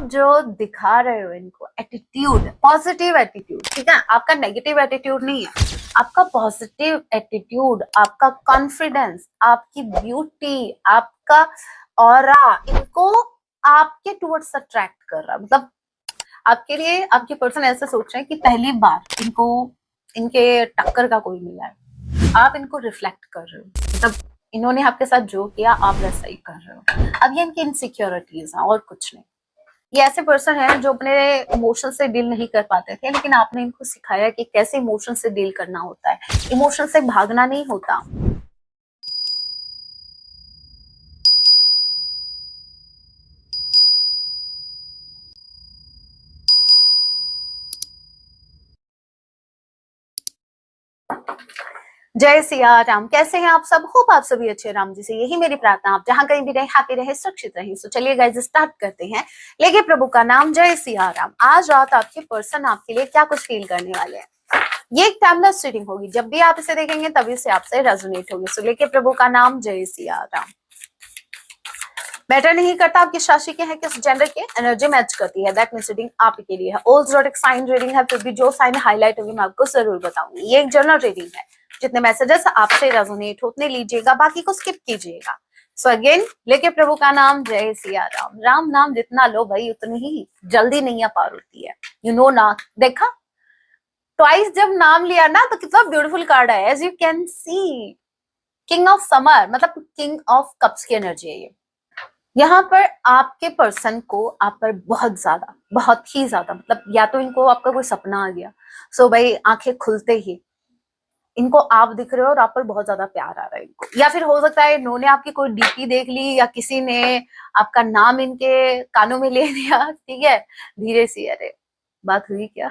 जो दिखा रहे हो इनको एटीट्यूड, पॉजिटिव एटीट्यूड, ठीक है, आपका नेगेटिव एटीट्यूड नहीं है, आपका पॉजिटिव एटीट्यूड, आपका कॉन्फिडेंस, आपकी ब्यूटी, आपका ऑरा, इनको आपके टुवर्ड्स अट्रैक्ट कर रहा है। मतलब आपके लिए आपके पर्सन ऐसे सोच रहे हैं कि पहली बार इनको इनके टक्कर का कोई मिला है, आप इनको रिफ्लेक्ट कर रहे हो। मतलब इन्होंने आपके साथ जो किया आप वैसा ही कर रहे हो। अब ये इनकी इनसिक्योरिटीज हैं और कुछ नहीं। ये ऐसे पर्सन हैं जो अपने इमोशन से डील नहीं कर पाते थे, लेकिन आपने इनको सिखाया कि कैसे इमोशन से डील करना होता है। इमोशन से भागना नहीं होता। जय सिया राम। कैसे हैं आप सब? होप आप सभी अच्छे। राम जी से यही मेरी प्रार्थना, आप जहां कहीं भी रहे हैप्पी रहे, सुरक्षित रहे। तो चलिए गाइस स्टार्ट करते हैं। लेके प्रभु का नाम। जय सिया राम। आज रात आपके पर्सन आपके लिए क्या कुछ फील करने वाले हैं। ये एक टाइमलेस रीडिंग होगी, जब भी आप इसे देखेंगे तभी से आपसे रेजोनेट होगी। सो लेके प्रभु का नाम। जय सिया राम। मैटर नहीं करता आप किस राशि के हैं, किस जेंडर के, एनर्जी मैच करती है। दैट मींस रीडिंग आप के लिए है। ऑल जोडिक साइन रीडिंग है, फिर भी जो साइन हाईलाइट होगी मैं आपको जरूर बताऊंगी। ये एक जनरल रीडिंग है, जितने मैसेजेस आपसे रेजोनेट होते लीजिएगा, बाकी को स्किप कीजिएगा। सो अगेन लेके प्रभु का नाम। जय सिया राम। राम नाम जितना लो भाई उतनी ही जल्दी नैया पार होती है। यू नो ना, देखा ट्वाइस जब नाम लिया ना तो कितना ब्यूटीफुल कार्ड है। As you can see king of summer, मतलब किंग ऑफ कप्स की एनर्जी है ये। यहाँ पर आपके पर्सन को आप पर बहुत ही ज्यादा, मतलब या तो इनको आपका कोई सपना आ गया, सो भाई आंखें खुलते ही इनको आप दिख रहे हो और आप पर बहुत ज्यादा प्यार आ रहा है इनको। या फिर हो सकता है इन्होंने आपकी कोई डीपी देख ली, या किसी ने आपका नाम इनके कानों में ले लिया। ठीक है, धीरे सी, अरे बात हुई क्या,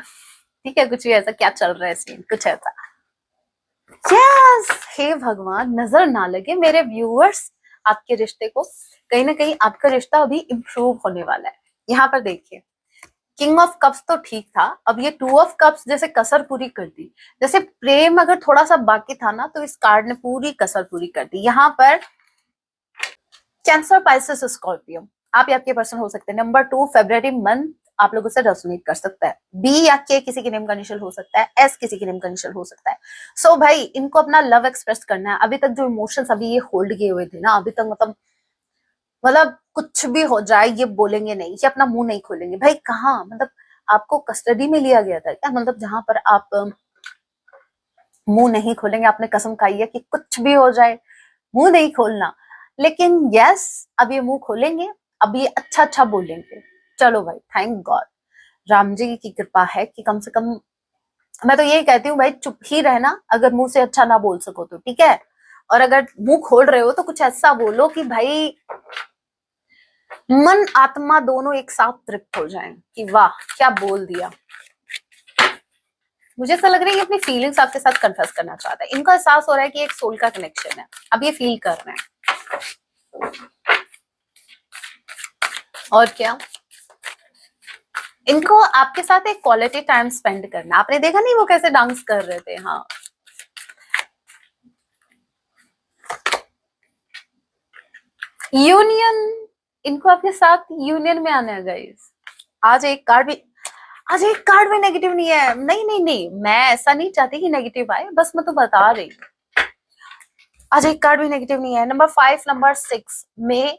ठीक है, कुछ भी ऐसा क्या चल रहा है सीन, कुछ ऐसा। यस, हे भगवान, नजर ना लगे मेरे व्यूअर्स आपके रिश्ते को। कहीं ना कहीं आपका रिश्ता अभी इम्प्रूव होने वाला है। यहाँ पर देखिए, किंग ऑफ कप्स तो ठीक था, अब ये टू ऑफ कप्स जैसे कसर पूरी कर दी। जैसे प्रेम अगर थोड़ा सा बाकी था ना, तो इस कार्ड ने पूरी कसर पूरी कर दी। यहाँ पर कैंसर, पाइसेस, स्कॉर्पियो आप या आपके पर्सन हो सकते हैं। नंबर 2 फरवरी मंथ आप लोगों से रेजोनेट कर सकता है। बी या के किसी के नेम का इनिशियल हो सकता है। एस किसी के नेम का इनिशियल हो सकता है। सो भाई इनको अपना लव एक्सप्रेस करना है। अभी तक जो इमोशंस अभी ये होल्ड किए हुए थे ना, अभी तक मतलब कुछ भी हो जाए ये बोलेंगे नहीं, ये अपना मुंह नहीं खोलेंगे। भाई कहाँ, मतलब आपको कस्टडी में लिया गया था क्या? मतलब जहां पर आप मुंह नहीं खोलेंगे, आपने कसम खाई है कि कुछ भी हो जाए मुंह नहीं खोलना। लेकिन यस, अब ये मुंह खोलेंगे, अब ये अच्छा अच्छा बोलेंगे। चलो भाई, थैंक गॉड, राम जी की कृपा है कि कम से कम, मैं तो यही कहती हूँ भाई चुप ही रहना, अगर मुंह से अच्छा ना बोल सको तो, ठीक है। और अगर मुंह खोल रहे हो तो कुछ ऐसा बोलो कि भाई मन आत्मा दोनों एक साथ तृप्त हो जाएं कि वाह क्या बोल दिया। मुझे ऐसा लग रहा है कि अपनी फीलिंग्स आपके साथ कन्फेस करना चाहता है। इनको एहसास हो रहा है कि एक सोल का कनेक्शन है, अब ये फील कर रहे हैं। और क्या, इनको आपके साथ एक क्वालिटी टाइम स्पेंड करना। आपने देखा नहीं वो कैसे डांस कर रहे थे? हाँ, यूनियन, इनको आपके साथ यूनियन में आना है गाइस। आज एक कार्ड भी आज एक कार्ड भी नेगेटिव नहीं है। नहीं नहीं नहीं, मैं ऐसा नहीं चाहती कि नेगेटिव आए, बस मैं तो बता रही हूँ। आज एक कार्ड भी नेगेटिव नहीं है। नंबर 5, नंबर 6 में,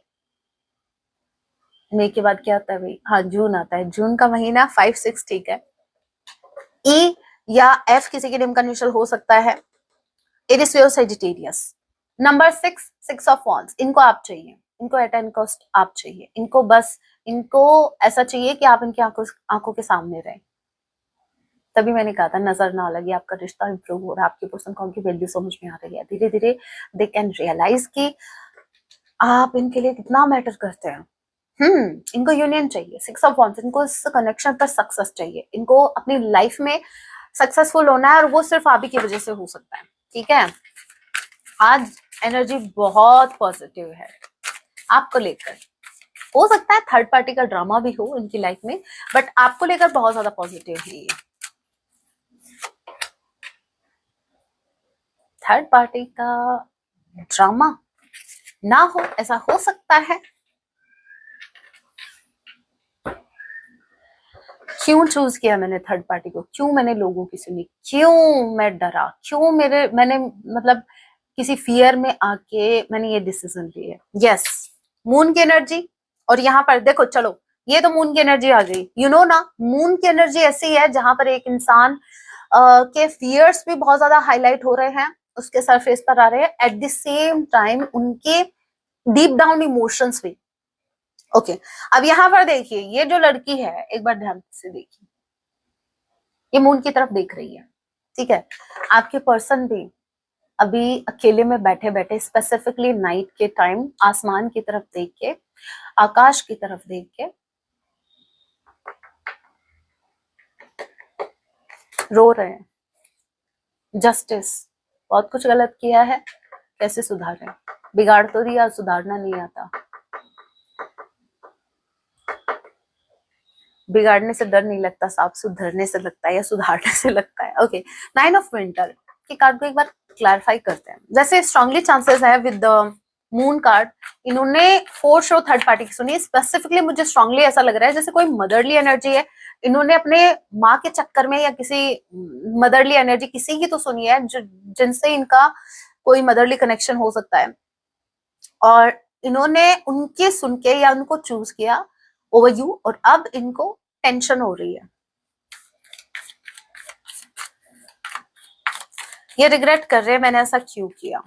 मई के बाद क्या आता है भाई? हाँ, जून आता है। जून का महीना 5 6 ठीक है। ई या एफ किसी के नेम का इनिशियल हो सकता है। It is your Sagittarius. Number 6, 6 of wands, इनको आप चाहिए, इनको एट एनी कॉस्ट आप चाहिए। इनको बस, इनको ऐसा चाहिए कि आप इनकी आंखों के सामने रहें। तभी मैंने कहा था नजर ना लगे, आपका रिश्ता इंप्रूव हो रहा है। आपकी पर्सन को उनकी वैल्यू समझ में आ रही है। धीरे धीरे दे कैन रियलाइज कि आप इनके लिए कितना मैटर करते हैं। इनको यूनियन चाहिए। 6 ऑफ वॉन्ड्स, इनको इस कनेक्शन पर सक्सेस चाहिए। इनको अपनी लाइफ में सक्सेसफुल होना है, और वो सिर्फ आप ही की वजह से हो सकता है। ठीक है, आज एनर्जी बहुत पॉजिटिव है आपको लेकर। हो सकता है थर्ड पार्टी का ड्रामा भी हो इनकी लाइफ में, बट आपको लेकर बहुत ज्यादा पॉजिटिव है ये। थर्ड पार्टी का ड्रामा ना हो, ऐसा हो सकता है। क्यों चूज किया मैंने थर्ड पार्टी को, क्यों मैंने लोगों की सुनी, क्यों मैं डरा, क्यों मैंने मतलब किसी फियर में आके मैंने ये डिसीजन लिया। यस, मून की एनर्जी। और यहाँ पर देखो, चलो ये तो मून की एनर्जी आ गई, यू नो ना, मून की एनर्जी ऐसी है जहां पर एक इंसान के फियर्स भी बहुत ज्यादा हाईलाइट हो रहे हैं, उसके सरफेस पर आ रहे हैं, एट द सेम टाइम उनके डीप डाउन इमोशंस भी। ओके, अब यहाँ पर देखिए, ये जो लड़की है, एक बार ध्यान से देखिए, ये मून की तरफ देख रही है, ठीक है। आपके पर्सन भी अभी अकेले में बैठे बैठे, स्पेसिफिकली नाइट के टाइम, आसमान की तरफ देख के, आकाश की तरफ देख के रो रहे हैं। जस्टिस, बहुत कुछ गलत किया है, कैसे सुधारें, बिगाड़ तो दिया, सुधारना नहीं आता। बिगाड़ने से डर नहीं लगता साहब, सुधरने से लगता है या सुधारने से लगता है। ओके, 9 ऑफ विंटर के कार्ड को एक बार क्लैरिफाई करते हैं। जैसे स्ट्रांगली चांसेस है विद द मून कार्ड, इन्होंने फोर्थ शो थर्ड पार्टी की सुनी। स्पेसिफिकली मुझे स्ट्रांगली ऐसा लग रहा है जैसे कोई मदरली एनर्जी है, इन्होंने अपने माँ के चक्कर में या किसी मदरली एनर्जी किसी की तो सुनी है जिनसे इनका कोई मदरली कनेक्शन हो सकता है, और इन्होंने उनके सुन के या उनको चूज किया ओवर यू, और अब इनको टेंशन हो रही है, ये रिग्रेट कर रहे हैं मैंने ऐसा क्यों किया।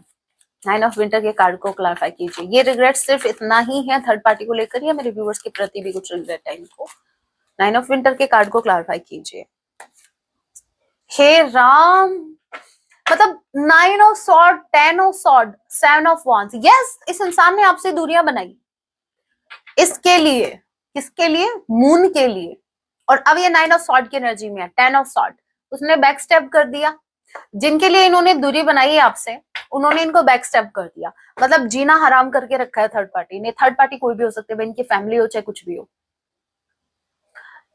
9 ऑफ विंटर के कार्ड को क्लैरिफाई कीजिए। ये रिग्रेट सिर्फ इतना ही है थर्ड पार्टी को लेकर, या मेरे व्यूअर्स के प्रति भी कुछ रिग्रेट है इनको? 9 ऑफ विंटर के कार्ड को क्लैरिफाई कीजिए। हे राम, मतलब 9 of sword, 10 of sword, 7 of wands. Yes, इस इंसान ने आपसे दूरियां बनाई, इसके लिए, किसके लिए? मून के लिए। और अब ये 9 ऑफ सॉर्ड की एनर्जी में है, 10 ऑफ सॉर्ड, उसने बैक स्टेप कर दिया। जिनके लिए इन्होंने दूरी बनाई है आपसे, उन्होंने इनको बैक स्टेप कर दिया, मतलब जीना हराम करके रखा है थर्ड पार्टी ने। थर्ड पार्टी कोई भी हो सकते हैं, इनकी फैमिली हो चाहे कुछ भी हो।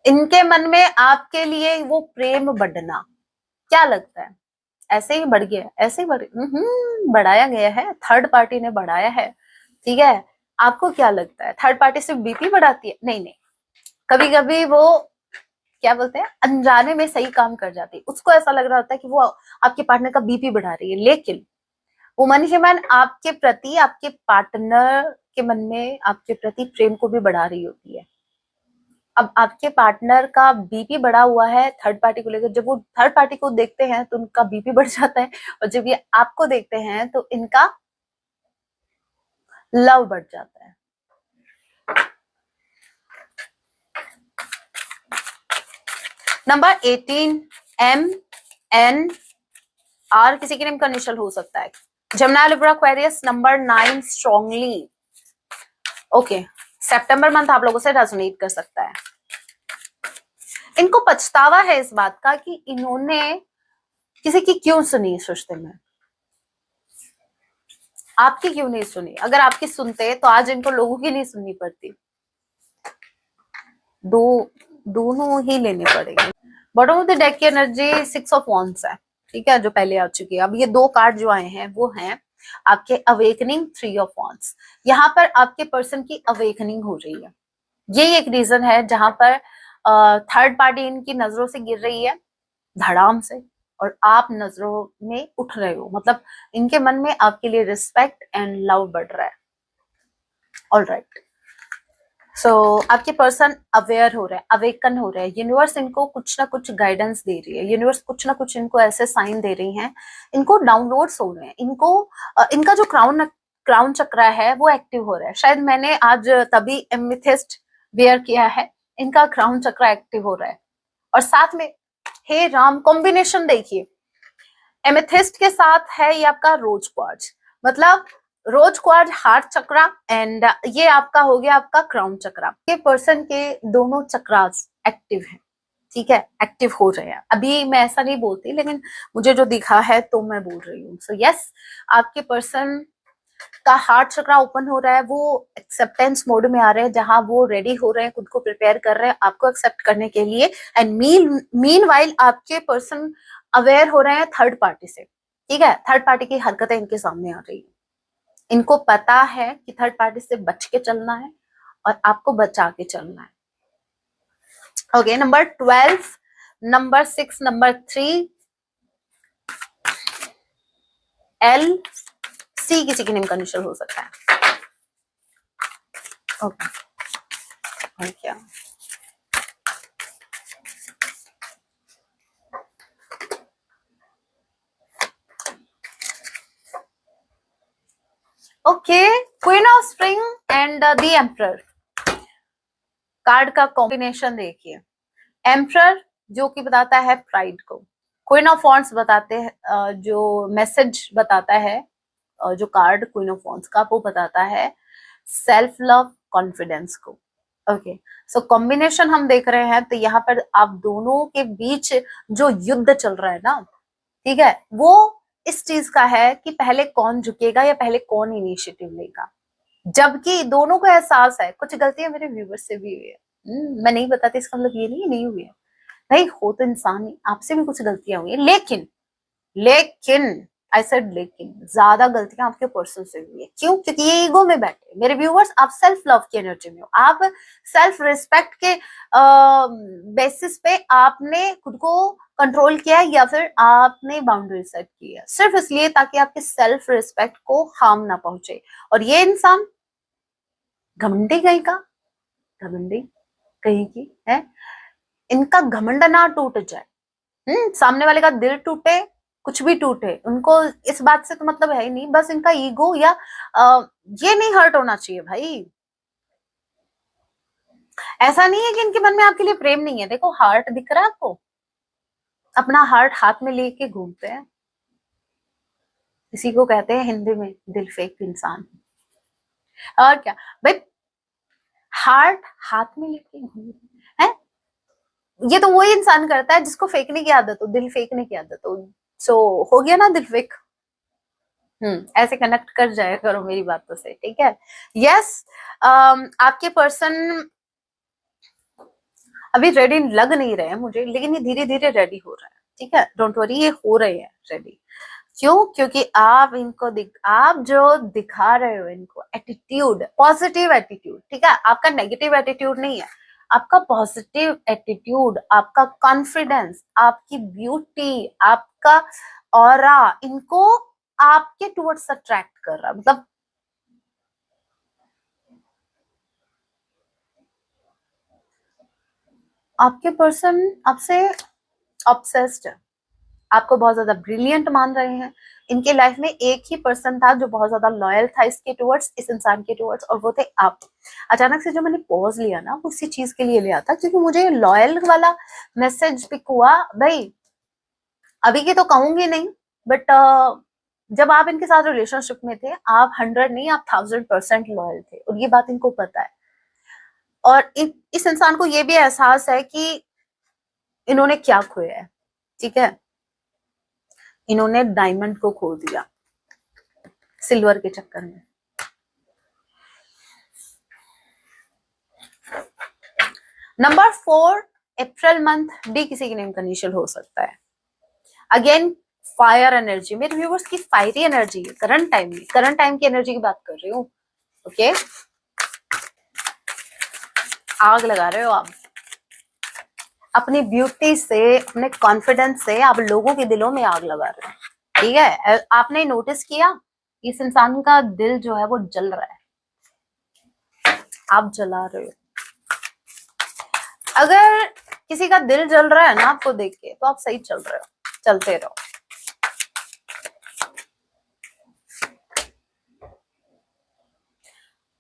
इनके मन में आपके लिए वो प्रेम बढ़ना, क्या लगता है ऐसे ही बढ़ गया, ऐसे ही बढ़ाया गया है, थर्ड पार्टी ने बढ़ाया है, ठीक है। आपको क्या लगता है थर्ड पार्टी सिर्फ बीपी बढ़ाती है? नहीं नहीं, कभी कभी वो क्या बोलते हैं, अनजाने में सही काम कर जाती है, उसको ऐसा लग रहा होता है कि वो आपके पार्टनर का बीपी बढ़ा रही है, लेकिन वो मन ही मन आपके प्रति, आपके पार्टनर के मन में आपके प्रति प्रेम को भी बढ़ा रही होती है। अब आपके पार्टनर का बीपी बढ़ा हुआ है थर्ड पार्टी को लेकर, जब वो थर्ड पार्टी को देखते हैं तो उनका बीपी बढ़ जाता है, और जब ये आपको देखते हैं तो इनका लव बढ़ जाता है। नंबर 18 MNR किसी के नेम का इनिशियल हो सकता है। Jamuna, Libra, Aquarius. Number 9 strongly, okay, सितंबर मंथ आप लोगों से रेजोनेट कर सकता है। इनको पछतावा है इस बात का कि इन्होंने किसी की क्यों सुनी इस रिश्ते में, आपकी क्यों नहीं सुनी। अगर आपकी सुनते तो आज इनको लोगों की नहीं सुननी पड़ती, दोनों ही लेने पड़ेंगे। बॉटम ऑफ द डेक की एनर्जी 6 ऑफ वॉन्ड्स है, ठीक है, जो पहले आ चुकी है। अब ये दो कार्ड जो आए हैं वो हैं आपके अवेकनिंग, 3 ऑफ वॉन्ड्स। यहाँ पर आपके पर्सन की अवेकनिंग हो रही है, ये एक रीजन है जहां पर थर्ड पार्टी इनकी नजरों से गिर रही है धड़ाम से, और आप नजरों में उठ रहे हो, मतलब इनके मन में आपके लिए रिस्पेक्ट एंड लव बढ़ रहा है। ऑलराइट, सो आपके पर्सन अवेयर हो रहे हैं, अवेकन हो रहे हैं। यूनिवर्स इनको कुछ ना कुछ गाइडेंस दे रही है, यूनिवर्स कुछ ना कुछ इनको ऐसे साइन दे रही हैं, इनको डाउनलोड्स हो रहे हैं, इनको इनका जो क्राउन चक्र है वो एक्टिव हो रहा है। शायद मैंने आज तभी एमेथिस्ट वेयर किया है, इनका क्राउन चक्र एक्टिव हो रहा है। और साथ में हे राम, कॉम्बिनेशन देखिए, एमेथिस्ट के साथ है ये आपका रोज क्वार्ट्ज, मतलब रोज क्वार्ट्ज हार्ट चक्रा, एंड ये आपका हो गया आपका क्राउन चक्रा। ये पर्सन के दोनों चक्रास एक्टिव हैं, ठीक है, एक्टिव हो रहे हैं। अभी मैं ऐसा नहीं बोलती, लेकिन मुझे जो दिखा है तो मैं बोल रही हूँ। सो यस, आपके पर्सन का हार्ट चक्रा ओपन हो रहा है, वो एक्सेप्टेंस मोड में आ रहे हैं, जहां वो रेडी हो रहे हैं, खुद को प्रिपेयर कर रहे हैं आपको एक्सेप्ट करने के लिए। एंड मीनवाइल आपके पर्सन अवेयर हो रहे हैं थर्ड पार्टी से, ठीक है। थर्ड पार्टी की हरकतें इनके सामने आ रही है, इनको पता है कि थर्ड पार्टी से बच के चलना है और आपको बचा के चलना है। Okay, number 12, number 6, number 3, L, C किसी की नेम का इनिशियल हो सकता है। ओके, क्या okay, queen of spring and the emperor card का कॉम्बिनेशन देखिए। एम्परर जो कि बताता है प्राइड को, क्वीन ऑफ वॉन्ड्स बताते हैं जो मैसेज बताता है, जो कार्ड क्वीन ऑफ वॉन्ड्स का वो बताता है सेल्फ लव, कॉन्फिडेंस को। ओके, सो कॉम्बिनेशन हम देख रहे हैं, तो यहाँ पर आप दोनों के बीच जो युद्ध चल रहा है ना, ठीक है, वो इस चीज का है कि पहले कौन झुकेगा या पहले कौन इनिशिएटिव लेगा। जबकि दोनों को एहसास है, कुछ गलतियां मेरे व्यूवर्स से भी हुई है, मैं नहीं बताती इसका मतलब ये नहीं हुई है भाई, हो तो इंसान ही, आपसे भी कुछ गलतियां हुई है, लेकिन लेकिन आई सेड लेकिन ज्यादा गलतियां आपके पर्सन से हुई है। क्यों? क्योंकि ये ईगो में बैठे। मेरे व्यूवर्स, आप सेल्फ लव की एनर्जी में हो, आप सेल्फ रिस्पेक्ट के बेसिस पे आपने खुद को कंट्रोल किया है, या फिर आपने बाउंड्री सेट की है सिर्फ इसलिए ताकि आपके सेल्फ रिस्पेक्ट को हार्म ना पहुंचे। और ये इंसान घमंडी कहीं का, घमंडी कहीं की है, इनका घमंड ना टूट जाए, सामने वाले का दिल टूटे, कुछ भी टूटे, उनको इस बात से तो मतलब है ही नहीं, बस इनका ईगो या ये नहीं हर्ट होना चाहिए भाई। ऐसा नहीं है कि इनके मन में आपके लिए प्रेम नहीं है, देखो हार्ट दिख रहा है आपको, अपना हार्ट हाथ में लेके घूमते हैं, इसी को कहते हैं हिंदी में दिल फेक इंसान। और क्या भाई, हार्ट हाथ में लेके घूमते हैं, ये तो वही इंसान करता है जिसको फेंकने की आदत हो, दिल फेंकने की आदत हो। सो हो गया ना दिल फेक। ऐसे कनेक्ट कर जाया करो मेरी बातों से, ठीक है। यस, आपके पर्सन अभी रेडी लग नहीं रहे हैं मुझे, लेकिन ये धीरे धीरे रेडी हो रहा है, ठीक है, डोंट वरी, ये हो रहे हैं रेडी। क्यों? क्योंकि आप इनको आप जो दिखा रहे हो इनको एटीट्यूड, पॉजिटिव एटीट्यूड, ठीक है, आपका नेगेटिव एटीट्यूड नहीं है, आपका पॉजिटिव एटीट्यूड, आपका कॉन्फिडेंस, आपकी ब्यूटी, आपका ऑरा, इनको आपके टुवर्ड्स अट्रैक्ट कर रहा है। मतलब आपके पर्सन आपसे ऑब्सेस्ड है, आपको बहुत ज्यादा ब्रिलियंट मान रहे हैं। इनके लाइफ में एक ही पर्सन था जो बहुत ज्यादा लॉयल था इसके टुवर्ड्स, इस इंसान के टुवर्ड्स, और वो थे आप। अचानक से जो मैंने पॉज लिया ना, वो इसी चीज के लिए लिया था, क्योंकि मुझे लॉयल वाला मैसेज पिक हुआ भाई। अभी की तो कहूंगी नहीं, बट जब आप इनके साथ रिलेशनशिप में थे, आप 100 नहीं, आप 1000% लॉयल थे, और ये बात इनको पता है। और इस इंसान को ये भी एहसास है कि इन्होंने क्या खोया है, ठीक है, इन्होंने डायमंड को खो दिया सिल्वर के चक्कर में। नंबर 4, अप्रैल मंथ, डी किसी की नेम का इनिशियल हो सकता है। अगेन फायर एनर्जी, मेरे व्यूवर्स की फायरी एनर्जी है करंट टाइम में, करंट टाइम की एनर्जी की बात कर रही हूँ। ओके, आग लगा रहे हो आप अपनी ब्यूटी से, अपने कॉन्फिडेंस से, आप लोगों के दिलों में आग लगा रहे हो, ठीक है। आपने नोटिस किया इस इंसान का दिल जो है वो जल रहा है, आप जला रहे हो। अगर किसी का दिल जल रहा है ना आपको देख के, तो आप सही चल रहे हो, चलते रहो।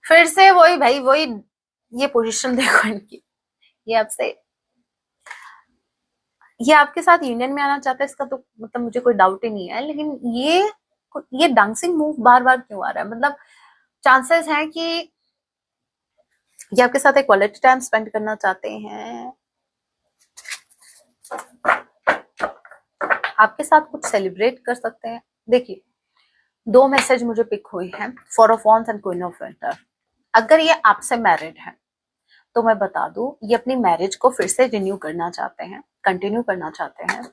फिर से वही भाई, वही ये पोजीशन देखो इनकी, ये आपके साथ यूनियन में आना चाहता है, इसका तो मतलब मुझे कोई डाउट ही नहीं है, लेकिन ये डांसिंग मूव बार बार क्यों आ रहा है? मतलब चांसेस हैं कि ये आपके साथ एक क्वालिटी टाइम स्पेंड करना चाहते हैं, आपके साथ कुछ सेलिब्रेट कर सकते हैं। देखिए, 2 मैसेज मुझे पिक हुई हैं, 4 of wands and queen of winter. अगर ये आपसे मैरिड है तो मैं बता दूं, ये अपनी मैरिज को फिर से रिन्यू करना चाहते हैं, कंटिन्यू करना चाहते हैं।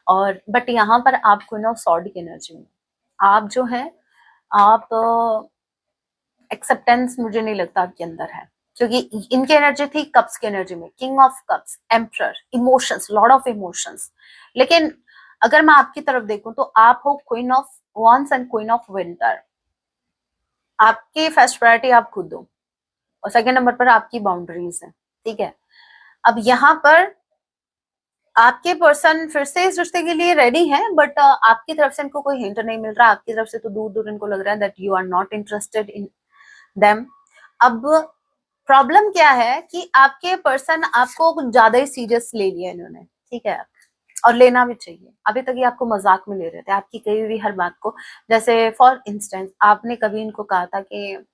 और बट यहाँ पर आप क्वीन ऑफ सॉर्ड की एनर्जी में, आप जो है, आप एक्सेप्टेंस मुझे नहीं लगता आपके अंदर है, क्योंकि इनकी एनर्जी थी कप्स की एनर्जी में, king of cups, emperor, emotions, Lord of emotions. लेकिन अगर मैं आपकी तरफ देखूं तो आप हो queen of wands and queen of winter. आपकी फर्स्ट प्रायोरिटी आप खुद हो और सेकंड नंबर पर आपकी बाउंड्रीज है, ठीक है। अब यहाँ पर आपके पर्सन फिर से इस रिश्ते के लिए रेडी है, बट आपकी तरफ से इनको कोई हिंट नहीं मिल रहा, आपकी तरफ से तो दूर दूर इनको लग रहा है that you are not interested in them. अब प्रॉब्लम क्या है कि आपके पर्सन आपको कुछ ज्यादा ही सीरियस ले लिया इन्होंने, ठीक है, और लेना भी चाहिए। अभी तक ये आपको मजाक में ले रहे थे, आपकी कही हुई हर बात को। जैसे फॉर इंस्टेंस आपने कभी इनको कहा था कि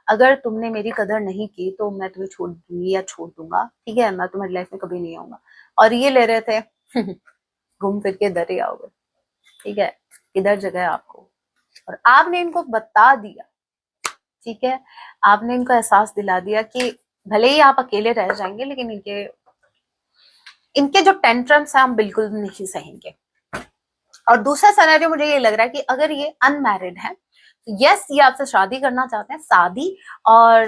अगर तुमने मेरी कदर नहीं की तो मैं तुम्हें छोड़ दूंगी या छोड़ दूंगा, ठीक है, मैं तुम्हारी लाइफ में कभी नहीं आऊंगा। और ये ले रहे थे घूम फिर के इधर ही आओगे, ठीक है, इधर जगह है आपको। और आपने इनको बता दिया, ठीक है, आपने इनको एहसास दिला दिया कि भले ही आप अकेले रह जाएंगे लेकिन इनके जो टेंट्रम्स हैं हम बिल्कुल नहीं सहेंगे। और दूसरा सिनेरियो मुझे ये लग रहा है कि अगर ये अनमैरिड है तो यस ये आपसे शादी करना चाहते हैं, शादी, और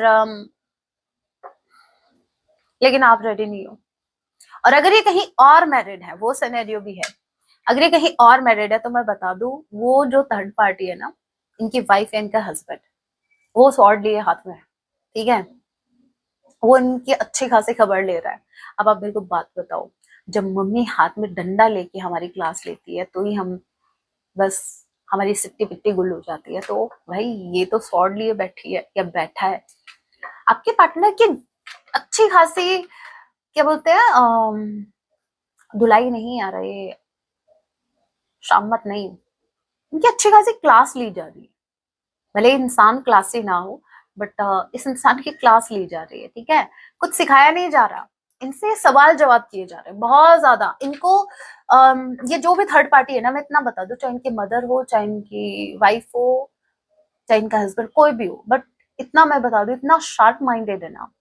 लेकिन आप रेडी नहीं हो। और अगर ये कहीं और मैरिड है, वो सिनेरियो भी है, अगर ये कहीं और मैरिड है तो मैं बता दूं वो जो थर्ड पार्टी है ना, इनकी वाइफ है, इनका हस्बैंड, वो स्वॉर्ड लिए हाथ में है, ठीक है, वो इनकी अच्छी खासी खबर ले रहा है। अब आप मेरे को बात बताओ, जब मम्मी हाथ में डंडा लेके हमारी क्लास लेती है तो ही हम बस हमारी सिट्टी पिट्टी गुल हो जाती है। तो भाई ये तो स्वॉर्ड लिए बैठी है या बैठा है। आपके पार्टनर की अच्छी खासी क्या बोलते हैं धुलाई नहीं आ रही, शामत नहीं, उनकी अच्छी खासी क्लास ली जा रही है। भले इंसान क्लासी ना हो बट इस इंसान की क्लास ली जा रही है, ठीक है, कुछ सिखाया नहीं जा रहा, इनसे सवाल जवाब किए जा रहे हैं बहुत ज्यादा। इनको ये जो भी थर्ड पार्टी है ना, मैं इतना बता दूं, चाहे इनकी मदर हो, चाहे इनकी वाइफ हो, चाहे इनका हस्बैंड, कोई भी हो, बट इतना मैं बता दूं, इतना शार्प माइंडेड है ना,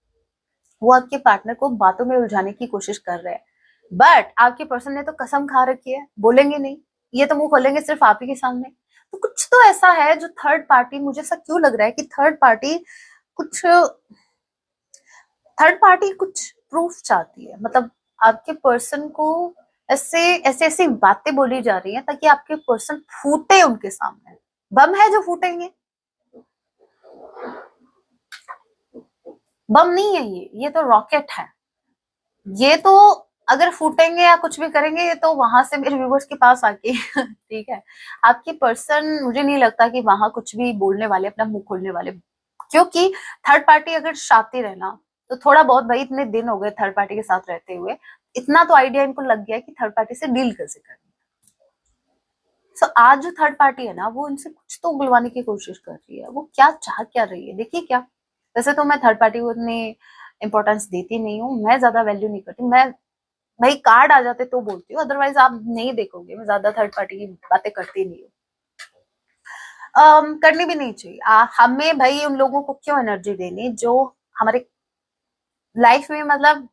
वो आपके पार्टनर को बातों में उलझाने की कोशिश कर रहे हैं। बट आपके पर्सन ने तो कसम खा रखी है, बोलेंगे नहीं, ये तो मुंह खोलेंगे सिर्फ आप ही के सामने। तो कुछ तो ऐसा है जो थर्ड पार्टी, मुझे ऐसा क्यों लग रहा है कि थर्ड पार्टी कुछ प्रूफ चाहती है। मतलब आपके पर्सन को ऐसे ऐसे ऐसी बातें बोली जा रही हैं ताकि आपके पर्सन फूटे उनके सामने। बम है जो फूटेंगे, बम नहीं है ये तो रॉकेट है। ये तो अगर फूटेंगे या कुछ भी करेंगे ये तो वहां से मेरे व्यूवर्स के पास आके ठीक है। आपके पर्सन मुझे नहीं लगता कि वहां कुछ भी बोलने वाले, अपना मुंह खोलने वाले, क्योंकि थर्ड पार्टी अगर शातिर है ना तो थोड़ा बहुत, भाई इतने दिन हो गए थर्ड पार्टी के साथ रहते हुए, इतना तो आइडिया इनको लग गया कि थर्ड पार्टी से डील कैसे करनी है। सो आज जो थर्ड पार्टी है ना वो इनसे कुछ तो उगलवाने की कोशिश कर रही है। वो क्या चाह क्या रही है देखिए क्या। वैसे तो मैं थर्ड पार्टी को इतनी इंपॉर्टेंस देती नहीं हूँ, मैं ज्यादा वैल्यू नहीं करती, मैं भाई कार्ड आ जाते तो बोलती हूँ, अदरवाइज आप नहीं देखोगे मैं ज्यादा थर्ड पार्टी की बातें करती नहीं हूँ। करनी भी नहीं चाहिए। हमें भाई उन लोगों को क्यों एनर्जी देनी जो हमारे लाइफ में मतलब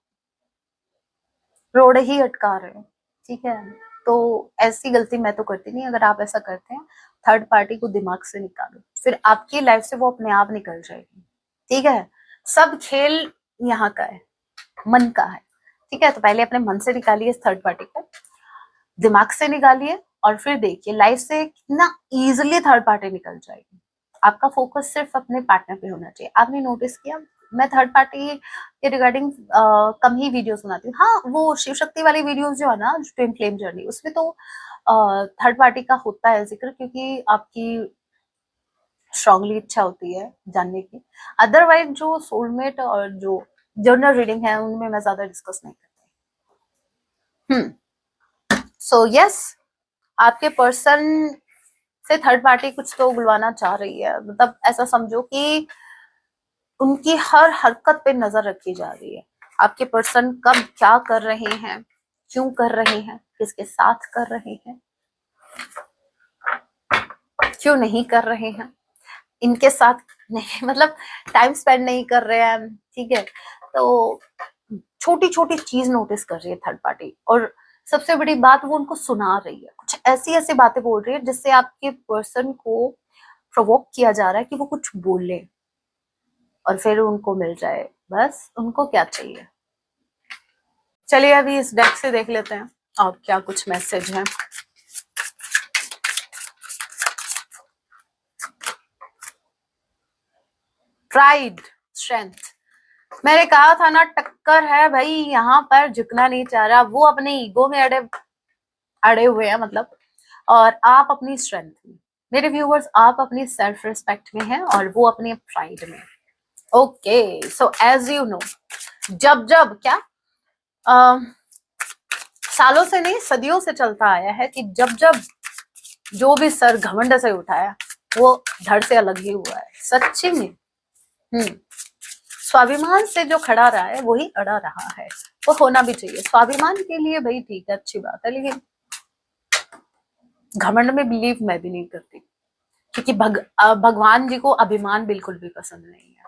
रोड ही अटका रहे हैं, ठीक है। तो ऐसी गलती मैं तो करती नहीं। अगर आप ऐसा करते हैं थर्ड पार्टी को दिमाग से निकालो, फिर आपकी लाइफ से वो अपने आप निकल जाएगी, ठीक है। सब खेल यहाँ का है, मन का है, ठीक है। तो पहले अपने मन से निकालिए इस थर्ड पार्टी को, दिमाग से निकालिए, और फिर देखिए लाइफ से कितना इजीली थर्ड पार्टी निकल जाएगी। आपका फोकस सिर्फ अपने पार्टनर पे होना चाहिए। आपने नोटिस किया मैं थर्ड पार्टी के रिगार्डिंग कम ही वीडियोस बनाती हूँ। हाँ वो शिव शक्ति वाली वीडियोस जो है ना, ट्विन फ्लेम जर्नी, उसमें तो थर्ड पार्टी का होता है जिक्र, क्योंकि आपकी स्ट्रांगली इच्छा होती है जानने की। अदरवाइज जो सोलमेट और जो जर्नल रीडिंग है उनमें मैं ज्यादा डिस्कस नहीं करती। सो यस आपके पर्सन से थर्ड पार्टी कुछ तो उगलवाना चाह रही है। मतलब ऐसा समझो कि उनकी हर हरकत पे नजर रखी जा रही है। आपके पर्सन कब क्या कर रहे हैं, क्यों कर रहे हैं, किसके साथ कर रहे हैं, क्यों नहीं कर रहे हैं, इनके साथ नहीं मतलब टाइम स्पेंड नहीं कर रहे हैं, ठीक है। तो छोटी छोटी चीज नोटिस कर रही है थर्ड पार्टी। और सबसे बड़ी बात, वो उनको सुना रही है, कुछ ऐसी ऐसी बातें बोल रही है जिससे आपके पर्सन को प्रोवोक किया जा रहा है कि वो कुछ बोले। और फिर उनको मिल जाए, बस उनको क्या चाहिए। चलिए अभी इस डेक से देख लेते हैं और क्या कुछ मैसेज है। Pride, strength. मैंने कहा था ना, टक्कर है भाई, यहाँ पर झुकना नहीं चाह रहा। वो अपने ईगो में अड़े अड़े हुए हैं मतलब, और आप अपनी स्ट्रेंथ में। मेरे व्यूवर्स, आप अपनी सेल्फ रिस्पेक्ट में हैं और वो अपने प्राइड में। Okay, so as you know, जब जब क्या सालों से नहीं, सदियों से चलता आया है कि जब जब जो भी सर घमंड से उठाया वो धड़ से अलग ही हुआ है, सच्ची में। स्वाभिमान से जो खड़ा रहा है वही अड़ा रहा है। वो होना भी चाहिए स्वाभिमान के लिए, भाई ठीक है, अच्छी बात है, लेकिन घमंड में बिलीव मैं भी नहीं करती, क्योंकि भगवान जी को अभिमान बिल्कुल भी पसंद नहीं है,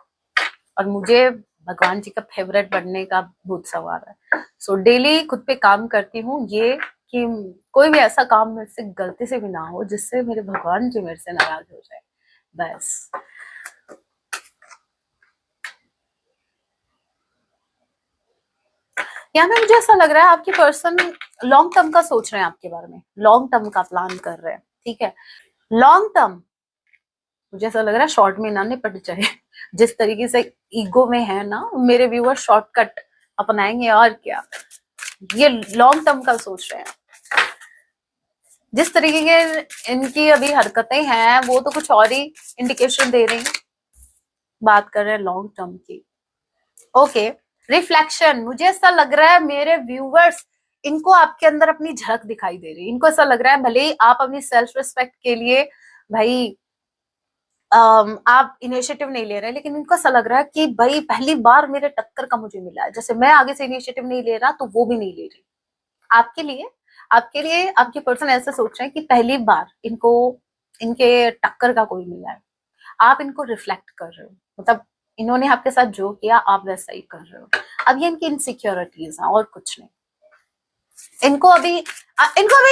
और मुझे भगवान जी का फेवरेट बनने का भूत सवार है। सो डेली खुद पे काम करती हूँ, ये कि कोई भी ऐसा काम मेरे से गलती से भी ना हो जिससे मेरे भगवान जी मेरे से नाराज हो जाए, बस। यहाँ में मुझे ऐसा लग रहा है आपकी पर्सन लॉन्ग टर्म का सोच रहे हैं, आपके बारे में लॉन्ग टर्म का प्लान कर रहे हैं, ठीक है। लॉन्ग टर्म, मुझे ऐसा लग रहा है शॉर्ट में ना निपट जाए। जिस तरीके से ईगो में है ना, मेरे व्यूअर शॉर्टकट अपनाएंगे और क्या। ये लॉन्ग टर्म का सोच रहे हैं। जिस तरीके के इनकी अभी हरकतें हैं वो तो कुछ और ही इंडिकेशन दे रही हैं। बात कर रहे हैं लॉन्ग टर्म की। Okay, reflection. मुझे ऐसा लग रहा है मेरे व्यूवर्स, इनको आपके अंदर अपनी झलक दिखाई दे रही है। इनको ऐसा लग रहा है भले ही आप अपनी सेल्फ रिस्पेक्ट के लिए भाई आप इनिशिएटिव नहीं ले रहे, लेकिन इनको ऐसा लग रहा है कि भाई पहली बार मेरे टक्कर का मुझे मिला है। जैसे मैं आगे से इनिशिएटिव नहीं ले रहा तो वो भी नहीं ले रही। आपके लिए आपके पर्सन ऐसे सोच रहे हैं कि पहली बार इनको इनके टक्कर का कोई मिला है। आप इनको रिफ्लेक्ट कर रहे हो, मतलब इन्होंने आपके साथ जो किया आप वैसा ही कर रहे हो। अब ये इनकी इनसिक्योरिटीज है और कुछ नहीं। इनको अभी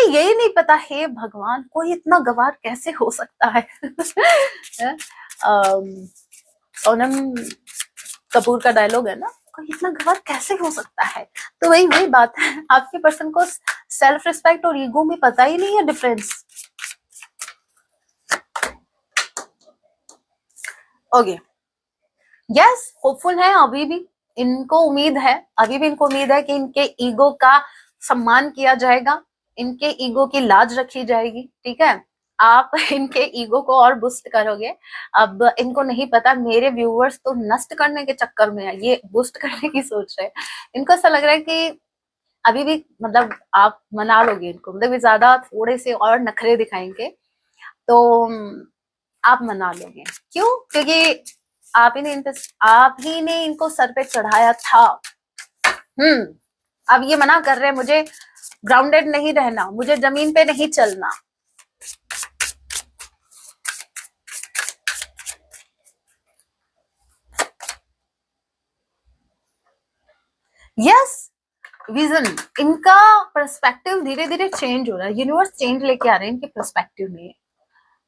यही नहीं पता है भगवान, कोई इतना गवार कैसे हो सकता है। सोनम कपूर का डायलॉग है ना, कोई इतना गवार कैसे हो सकता है। तो वही वही बात है, आपके पर्सन को सेल्फ रिस्पेक्ट और ईगो में पता ही नहीं है डिफरेंस। ओके, यस, होपफुल है अभी भी। इनको उम्मीद है, अभी भी इनको उम्मीद है कि इनके ईगो का सम्मान किया जाएगा, इनके ईगो की लाज रखी जाएगी, ठीक है। आप इनके ईगो को और बूस्ट करोगे। अब इनको नहीं पता मेरे व्यूअर्स तो नष्ट करने के चक्कर में है, ये बूस्ट करने की सोच रहे हैं। इनको ऐसा लग रहा है कि अभी भी मतलब आप मना लोगे इनको, मतलब ज्यादा थोड़े से और नखरे दिखाएंगे तो आप मना लोगे। क्यों? क्योंकि आप ही ने इनको सर पे चढ़ाया था। अब ये मना कर रहे हैं, मुझे ग्राउंडेड नहीं रहना, मुझे जमीन पे नहीं चलना। यस, विजन, इनका पर्सपेक्टिव धीरे धीरे चेंज हो रहा है। यूनिवर्स चेंज लेके आ रहे हैं इनके पर्सपेक्टिव में।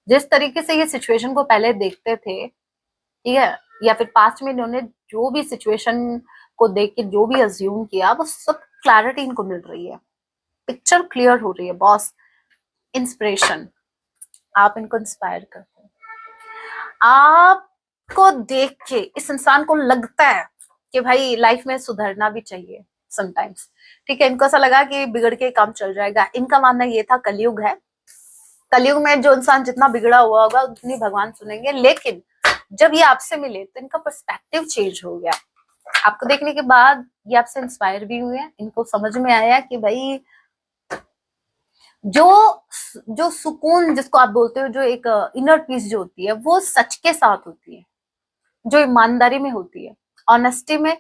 जिस तरीके से ये सिचुएशन को पहले देखते थे, ठीक है, या फिर पास्ट में इन्होंने जो भी सिचुएशन को देख के जो भी अज्यूम किया, वो सब क्लैरिटी इनको मिल रही है, पिक्चर क्लियर हो रही है बॉस। इंस्पिरेशन, आप इनको इंस्पायर करते हैं। आपको देख के इस इंसान को लगता है कि भाई लाइफ में सुधरना भी चाहिए समटाइम्स, ठीक है। इनको ऐसा लगा कि बिगड़ के काम चल जाएगा। इनका मानना ये था कलयुग है, कलयुग में जो इंसान जितना बिगड़ा हुआ होगा उतनी भगवान सुनेंगे। लेकिन जब ये आपसे मिले तो इनका पर्सपेक्टिव चेंज हो गया। आपको देखने के बाद ये आपसे इंस्पायर भी हुए हैं। इनको समझ में आया कि भाई जो जो सुकून जिसको आप बोलते हो, जो एक इनर पीस जो होती है, वो सच के साथ होती है, जो ईमानदारी में होती है, ऑनेस्टी में,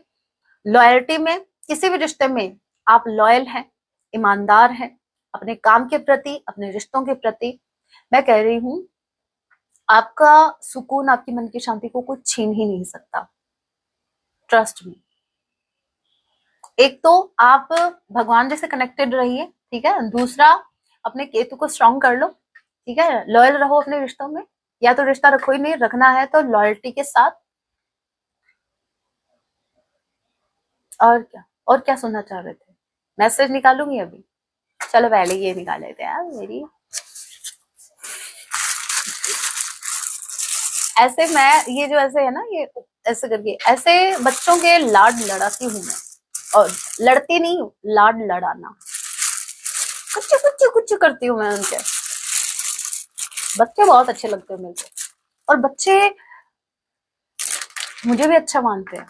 लॉयल्टी में। किसी भी रिश्ते में आप लॉयल हैं, ईमानदार हैं अपने काम के प्रति, अपने रिश्तों के प्रति। मैं कह रही हूं, आपका सुकून, आपकी मन की शांति को कोई छीन ही नहीं सकता, ट्रस्ट मी। एक तो आप भगवान जैसे कनेक्टेड रहिए, ठीक है। दूसरा, अपने केतु को स्ट्रांग कर लो, ठीक है। लॉयल रहो अपने रिश्तों में, या तो रिश्ता रखो ही नहीं, रखना है तो लॉयल्टी के साथ, और क्या सुनना चाह रहे थे? मैसेज निकालूंगी अभी। चलो पहले ये निकाल लेते हैं यार मेरी। ऐसे मैं ये जो ऐसे है ना, ये ऐसे करके ऐसे बच्चों के लाड लड़ाती हूँ मैं, और लड़ती नहीं हूँ, लाड लड़ाना, कुछ कुछ कुछ करती हूँ मैं उनके। बच्चे बहुत अच्छे लगते हैं मेरे को, और बच्चे मुझे भी अच्छा मानते हैं।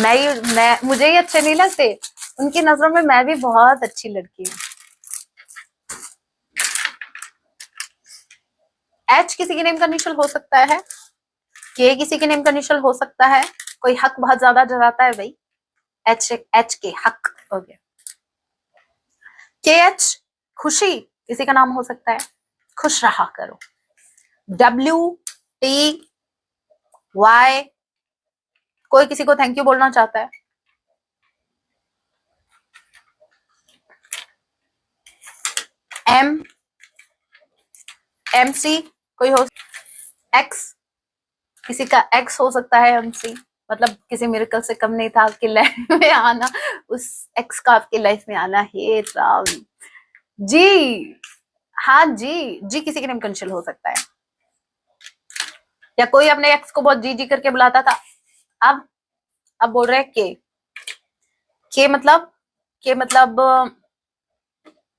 मैं मुझे ही अच्छे नहीं लगते, उनकी नजरों में मैं भी बहुत अच्छी लड़की हूँ। एच किसी के नेम का इनिशियल हो सकता है, के किसी के नेम का इनिशियल हो सकता है। कोई हक बहुत ज्यादा जताता है भाई, एच एच के हक हो गया। के एच खुशी किसी का नाम हो सकता है, खुश रहा करो। डब्ल्यू टी वाई कोई किसी को थैंक यू बोलना चाहता है। एम एम सी कोई हो, एक्स किसी का एक्स हो सकता है। एम सी मतलब किसी मिरेकल से कम नहीं था आपकी लाइफ में आना, उस एक्स का आपकी लाइफ में आना। हे राम जी, हाँ जी किसी के नेम कैंसिल हो सकता है, या कोई अपने एक्स को बहुत जी करके बुलाता था, अब बोल रहे हैं के मतलब, के मतलब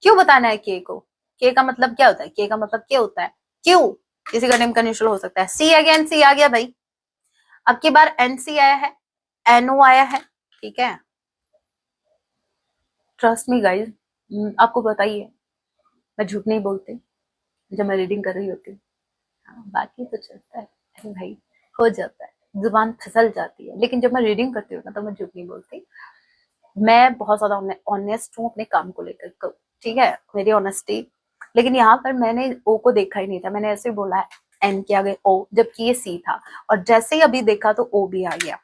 क्यों बताना है के को? के का मतलब क्या होता है? के का मतलब क्या होता है? क्यों किसी का नेम कंडीशनल हो सकता है। सी आ गया, एनसी आ गया भाई, अब की बार एनसी आया है, एनओ आया है, ठीक है। ट्रस्ट मी गाइस, आपको बताइए मैं झूठ नहीं बोलती जब मैं रीडिंग कर रही होती हूँ। बाकी तो चलता है, अरे भाई हो जाता है, जुबान फिसल जाती है, लेकिन जब मैं रीडिंग करती हूँ ना तो मैं झूठ नहीं बोलती। मैं बहुत ज्यादा ऑनेस्ट हूँ अपने काम को लेकर, ठीक है, मेरी ऑनेस्टी। लेकिन यहाँ पर मैंने ओ को देखा ही नहीं था, मैंने ऐसे बोला है एन के आगे ओ, जबकि ये सी था, और जैसे ही अभी देखा तो ओ भी आ गया।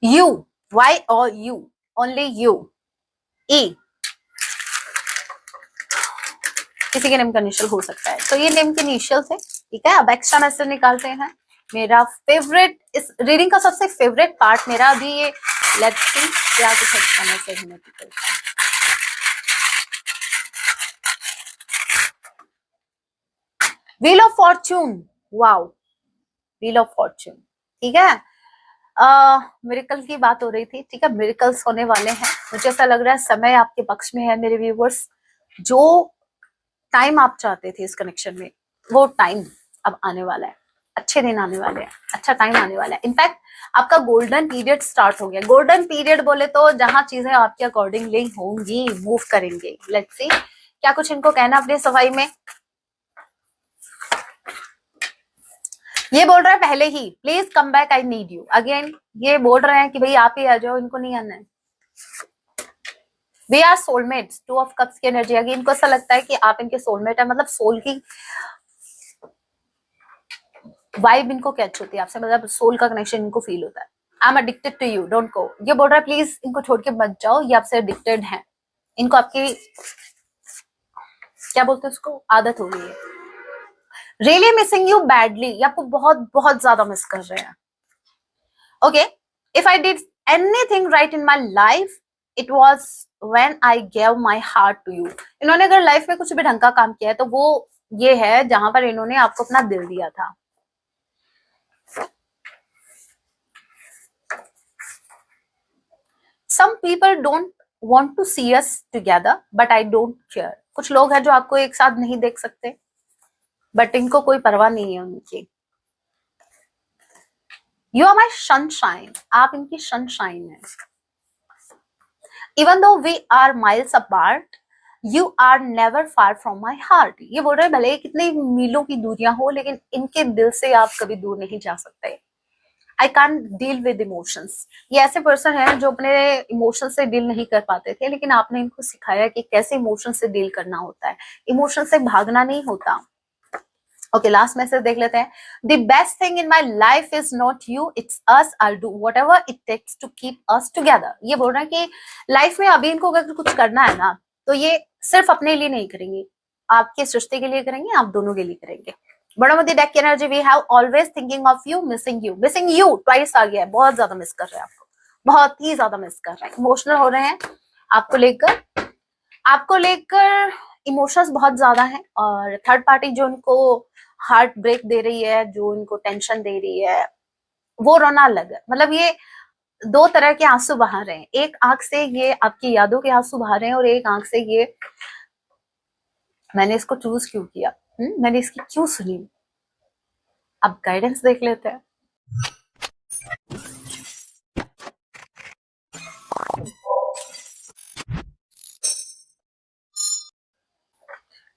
यू, वाई और यू, ओनली यू। ई किसी के नेम का इनिशियल हो सकता है, तो ये नेम के इनिशियल थे, ठीक है। अब एक्स्ट्रा मैसेज निकालते हैं। मेरा फेवरेट, इस रीडिंग का सबसे फेवरेट पार्ट मेरा अभी ये, लेट्स सी क्या कुछ एक्स्ट्रा मैसेज हमें निकलता है। Wheel of Fortune, wow, wheel of Fortune, ठीक है। मिरेकल की बात हो रही थी, ठीक है, मिरेकल्स होने वाले हैं। मुझे ऐसा लग रहा है समय आपके पक्ष में है मेरे व्यूवर्स। जो टाइम आप चाहते थे इस कनेक्शन में, वो टाइम अब आने वाला है, अच्छे दिन आने वाले हैं, अच्छा टाइम आने वाला है। इनफैक्ट आपका गोल्डन पीरियड स्टार्ट हो गया। गोल्डन पीरियड बोले तो जहां चीजें आपके अकॉर्डिंगली होंगी, मूव करेंगे। लेट्स सी क्या कुछ इनको कहना अपनी सफाई में। ये बोल रहा है पहले ही, please come back, I need you again. ये बोल रहे हैं कि भाई आप ही आ जाओ, इनको नहीं आना है। We are soulmates, two of cups की एनर्जी आ गई। इनको ऐसा लगता है कि आप इनके सोलमेट है, मतलब सोल की वाइब इनको कैच होती है आपसे, मतलब सोल का कनेक्शन इनको फील होता है। I am addicted to you, don't go. ये बोल रहा है प्लीज इनको छोड़ के मत जाओ, ये आपसे एडिक्टेड है, इनको आपकी क्या बोलते हैं उसको, आदत हो गई है। रियली मिसिंग यू बैडली, ये आपको बहुत बहुत ज्यादा मिस कर रहे हैं। Okay, if I did anything right in my life it was when I gave my heart to you। इन्होंने अगर लाइफ में कुछ भी ढंग का काम किया है तो वो ये है जहां पर इन्होंने आपको अपना दिल दिया था। Some people don't want to see us together, but I don't care। कुछ लोग हैं जो आपको एक साथ नहीं देख सकते, बट इनको कोई परवाह नहीं है उनकी। You are my sunshine, आप इनकी सनशाइन है। Even though we are miles apart, you are never far from my heart। ये बोल रहे हैं भले कितनी मीलों की दूरियां हो, लेकिन इनके दिल से आप कभी दूर नहीं जा सकते। I can't deal with emotions. ये ऐसे पर्सन है जो अपने इमोशन से डील नहीं कर पाते थे, लेकिन आपने इनको सिखाया कि कैसे इमोशन से डील करना होता है, इमोशन से भागना नहीं होता। ओके, लास्ट मैसेज देख लेते हैं। The best thing in my life is not you, it's us. I do whatever it takes to keep us together. ये बोल रहे हैं कि लाइफ में अभी इनको अगर कुछ करना है ना, तो ये सिर्फ अपने लिए नहीं करेंगे, आपके सृष्टि के लिए करेंगे, आप दोनों के लिए करेंगे। बड़ा मोदी डेक की energy, we have always thinking of you, missing you. Missing you twice आ गया है, बहुत ज्यादा मिस कर रहे हैं आपको, बहुत ही ज्यादा मिस कर रहे हैं, इमोशनल हो रहे हैं आपको लेकर इमोशंस बहुत ज्यादा हैं। और थर्ड पार्टी जो उनको हार्ट ब्रेक दे रही है, जो उनको टेंशन दे रही है, वो रोना अलग है। मतलब ये दो तरह के आंसू बहा रहे हैं, एक आंख से ये आपकी यादों के आंसू बहा रहे हैं, और एक आंख से ये मैंने इसको चूज क्यों किया, मैंने इसकी क्यों सुनी। अब गाइडेंस देख लेते हैं।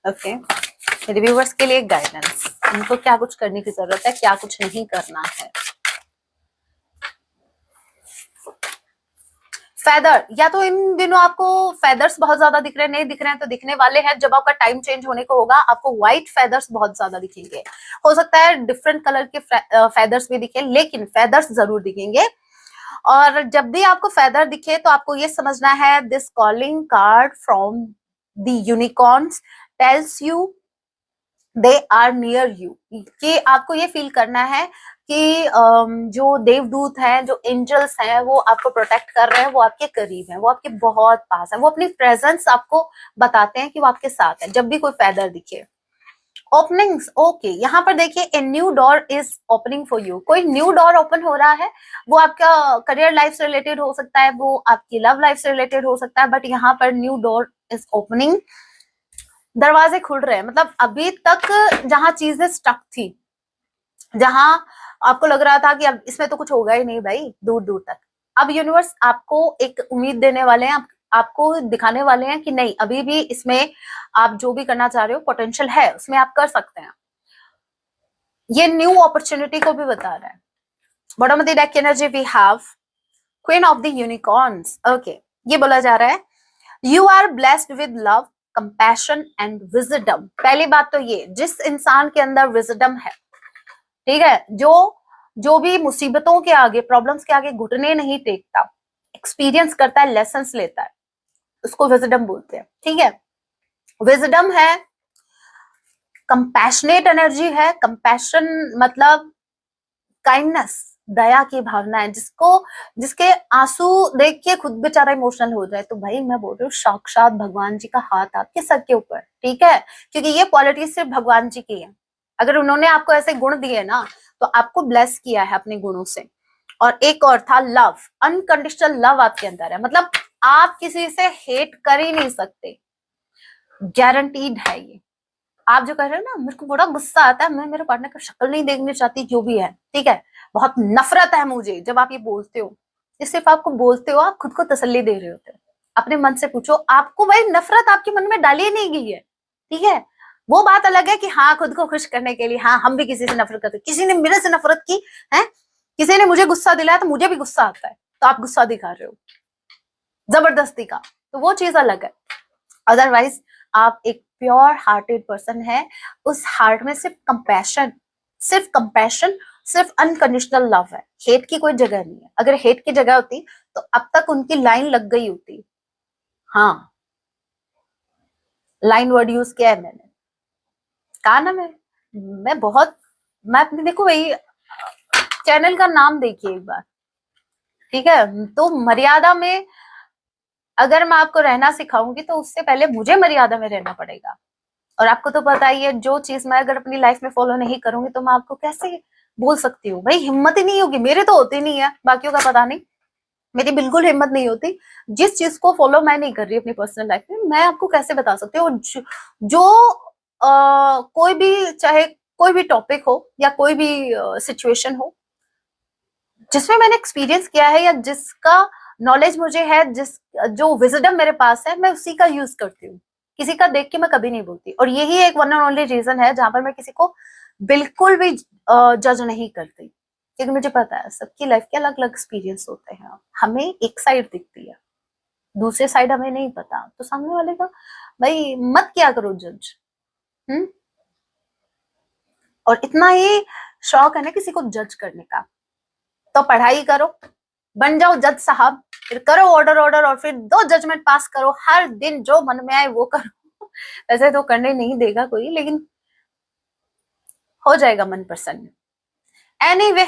ओके, रिव्यूअर्स के लिए गाइडेंस, उनको क्या कुछ करने की जरूरत है, क्या कुछ नहीं करना है। फेदर, या तो इन दिनों आपको फेदर्स बहुत ज्यादा दिख रहे हैं, नहीं दिख रहे हैं तो दिखने वाले हैं। जब आपका टाइम चेंज होने को होगा आपको व्हाइट फेदर्स बहुत ज्यादा दिखेंगे। हो सकता है डिफरेंट कलर के फेदर्स भी दिखे, लेकिन फेदर्स जरूर दिखेंगे। और जब भी आपको फेदर दिखे तो आपको ये समझना है, this calling card from the unicorns tells you they are near you, कि आपको ये फील करना है कि जो देवदूत हैं, जो एंजल्स हैं, वो आपको प्रोटेक्ट कर रहे हैं, वो आपके करीब हैं, वो आपके बहुत पास है, वो अपनी प्रेजेंस आपको बताते हैं कि वो आपके साथ है जब भी कोई फेदर दिखे। ओपनिंग्स, ओके, यहाँ पर देखिए a new door is opening for you, कोई न्यू डोर ओपन हो रहा है। वो आपका करियर लाइफ से रिलेटेड हो सकता है, वो आपकी लव लाइफ से रिलेटेड हो सकता है, बट यहाँ पर न्यू डोर इज ओपनिंग, दरवाजे खुल रहे हैं। मतलब अभी तक जहां चीजें स्टक थी, जहां आपको लग रहा था कि अब इसमें तो कुछ होगा ही नहीं भाई, दूर दूर तक, अब यूनिवर्स आपको एक उम्मीद देने वाले हैं, आपको दिखाने वाले हैं कि नहीं, अभी भी इसमें आप जो भी करना चाह रहे हो पोटेंशियल है, उसमें आप कर सकते हैं। ये न्यू अपॉर्चुनिटी को भी बता रहा है। Bottom of the deck energy we have queen of the unicorns. Okay, ये बोला जा रहा है you are blessed with love, compassion and wisdom. पहली बात तो ये, जिस इंसान के अंदर विजडम है, ठीक है, जो भी मुसीबतों के आगे, प्रॉब्लम्स के आगे घुटने नहीं टेकता, एक्सपीरियंस करता है, लेसन्स लेता है, उसको विजडम बोलते हैं। ठीक है, विजडम है, कंपैशनेट एनर्जी है। कंपैशन मतलब काइंडनेस, दया की भावना है, जिसके आंसू देख के खुद बेचारा इमोशनल हो जाए। तो भाई मैं बोल रही हूँ, साक्षात भगवान जी का हाथ आपके सर के ऊपर, ठीक है, क्योंकि ये क्वालिटी सिर्फ भगवान जी की है। अगर उन्होंने आपको ऐसे गुण दिए ना, तो आपको ब्लेस किया है अपने गुणों से। और एक और था लव, अनकंडीशनल लव आपके अंदर है, मतलब आप किसी से हेट कर ही नहीं सकते, गारंटीड है ये। आप जो कह रहे हो ना, मेरे को बड़ा गुस्सा आता है, मैं मेरे पार्टनर का शक्ल नहीं देखना चाहती, जो भी है, ठीक है, बहुत नफरत है मुझे, जब आप ये बोलते हो, ये सिर्फ आपको बोलते हो, आप खुद को तसल्ली दे रहे होते हो। अपने मन से पूछो, आपको भाई नफरत आपके मन में डाली नहीं गई है, ठीक है। वो बात अलग है कि हाँ, खुद को खुश करने के लिए, हाँ, हम भी किसी से नफरत करते, किसी ने मेरे से नफरत की है, किसी ने मुझे गुस्सा दिलाया तो मुझे भी गुस्सा आता है, तो आप गुस्सा दिखा रहे हो जबरदस्ती का, तो वो चीज अलग है। अदरवाइज आप एक प्योर हार्टेड पर्सन है, उस हार्ट में सिर्फ कंपैशन, सिर्फ अनकंडीशनल लव है, हेट की कोई जगह नहीं है। अगर हेट की जगह होती तो अब तक उनकी लाइन लग गई होती। हाँ, लाइन वर्ड यूज किया है मैंने, कहा ना मैं अपने, देखो भाई, चैनल का नाम देखिए एक बार, ठीक है, तो मर्यादा में अगर मैं आपको रहना सिखाऊंगी तो उससे पहले मुझे मर्यादा में रहना पड़ेगा। और आपको तो पता ही है, जो चीज मैं अगर अपनी लाइफ में फॉलो नहीं करूंगी तो मैं आपको कैसे बोल सकती हूँ भाई, हिम्मत ही नहीं होगी मेरे, तो होती नहीं है, बाकियों का पता नहीं, मेरी बिल्कुल हिम्मत नहीं होती। जिस चीज को फॉलो मैं नहीं कर रही अपनी पर्सनल लाइफ में, मैं आपको कैसे बता सकती हूँ। जो कोई भी, चाहे कोई भी टॉपिक हो या कोई भी सिचुएशन हो, जिसमें मैंने एक्सपीरियंस किया है या जिसका नॉलेज मुझे है, जो विजडम मेरे पास है, मैं उसी का यूज करती हूँ। किसी का देख के मैं कभी नहीं बोलती, और यही एक वन एंड ओनली रीजन है जहां पर मैं किसी को बिल्कुल भी जज नहीं करती, क्योंकि मुझे पता है सबकी लाइफ के अलग अलग एक्सपीरियंस होते हैं। हमें एक साइड दिखती है, दूसरे साइड हमें नहीं पता, तो सामने वाले का भाई मत क्या करो जज। हम्म, और इतना ही शौक है ना किसी को जज करने का, तो पढ़ाई करो, बन जाओ जज साहब, फिर करो ऑर्डर ऑर्डर, और फिर दो जजमेंट पास करो, हर दिन जो मन में आए वो करो। वैसे तो करने नहीं देगा कोई, लेकिन हो जाएगा मन प्रसन्न। एनीवे,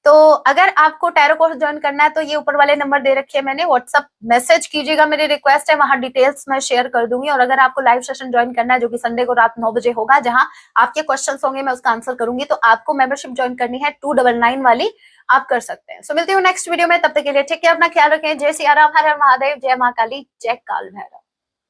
तो अगर आपको टैरो कोर्स ज्वाइन करना है तो ये ऊपर वाले नंबर दे रखे हैं मैंने, व्हाट्सअप मैसेज कीजिएगा, मेरी रिक्वेस्ट है, वहां डिटेल्स मैं शेयर कर दूंगी। और अगर आपको लाइव सेशन ज्वाइन करना है जो कि संडे को रात 9 बजे होगा, जहां आपके क्वेश्चंस होंगे मैं उसका आंसर करूंगी, तो आपको मेंबरशिप ज्वाइन करनी है 299 वाली, आप कर सकते हैं। सो मिलती हूँ नेक्स्ट वीडियो में, तब तक के लिए ठीक है, अपना ख्याल रखें। जय सिया राम, हर हर महादेव, जय मां काली, जय काल भैरव।